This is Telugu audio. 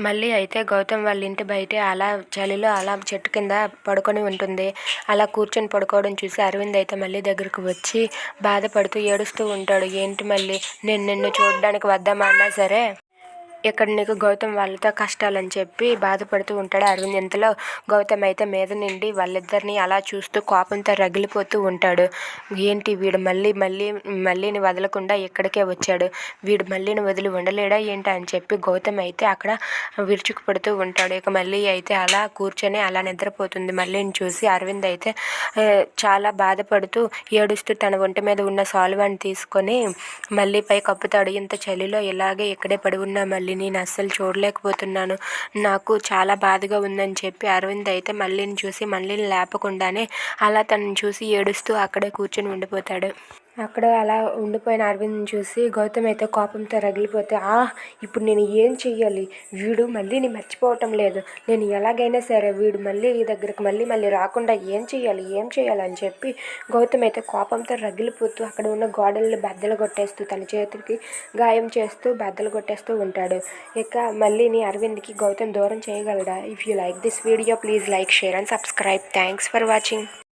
మళ్ళీ అయితే గౌతమ్ వాళ్ళ ఇంటి బయటే అలా చలిలో అలా చెట్టు కింద పడుకొని ఉంటుంది. అలా కూర్చొని పడుకోవడం చూసి అరవింద్ అయితే మళ్ళీ దగ్గరకు వచ్చి బాధపడుతూ ఏడుస్తూ ఉంటాడు. ఏంటి మళ్ళీ నేను నిన్ను చూడడానికి వద్దామా అన్నా సరే ఇక్కడ నీకు గౌతమ్ వాళ్ళతో కష్టాలని చెప్పి బాధపడుతూ ఉంటాడు అరవింద్. ఇంతలో గౌతమ్ అయితే మీద నుండి వాళ్ళిద్దరిని అలా చూస్తూ కోపంతో రగిలిపోతూ ఉంటాడు. ఏంటి వీడు మళ్ళీని వదలకుండా ఇక్కడికే వచ్చాడు, వీడు మళ్ళీని వదిలి ఉండలేడా ఏంటి అని చెప్పి గౌతమ్ అయితే అక్కడ విరుచుకుపడుతూ ఉంటాడు. ఇక మళ్ళీ అయితే అలా కూర్చొని అలా నిద్రపోతుంది. మళ్ళీని చూసి అరవింద్ అయితే చాలా బాధపడుతూ ఏడుస్తూ తన ఒంటి మీద ఉన్న సాల్వాన్ని తీసుకొని మళ్ళీపై కప్పుతాడు. ఇంత చలిలో ఇలాగే ఇక్కడే పడి ఉన్న మళ్ళీ నేను అస్సలు చూడలేకపోతున్నాను, నాకు చాలా బాధగా ఉందని చెప్పి అరవింద్ అయితే మళ్ళీని చూసి మళ్ళీని లేపకుండానే అలా తనని చూసి ఏడుస్తూ అక్కడే కూర్చొని ఉండిపోతాడు. అక్కడ అలా ఉండిపోయిన అరవింద్ని చూసి గౌతమ్ అయితే కోపంతో రగిలిపోతే ఇప్పుడు నేను ఏం చెయ్యాలి, వీడు మళ్ళీని మర్చిపోవటం లేదు, నేను ఎలాగైనా సరే వీడు మళ్ళీ ఈ దగ్గరకు మళ్ళీ రాకుండా ఏం చెయ్యాలి అని చెప్పి గౌతమ్ అయితే కోపంతో రగిలిపోతూ అక్కడ ఉన్న గోడల్ని బద్దలు కొట్టేస్తూ తన చేతికి గాయం చేస్తూ బద్దలు కొట్టేస్తూ ఉంటాడు. ఇక మళ్ళీని అరవింద్కి గౌతమ్ దూరం చేయగలడా? If you like this video please like, share and subscribe. Thanks for watching.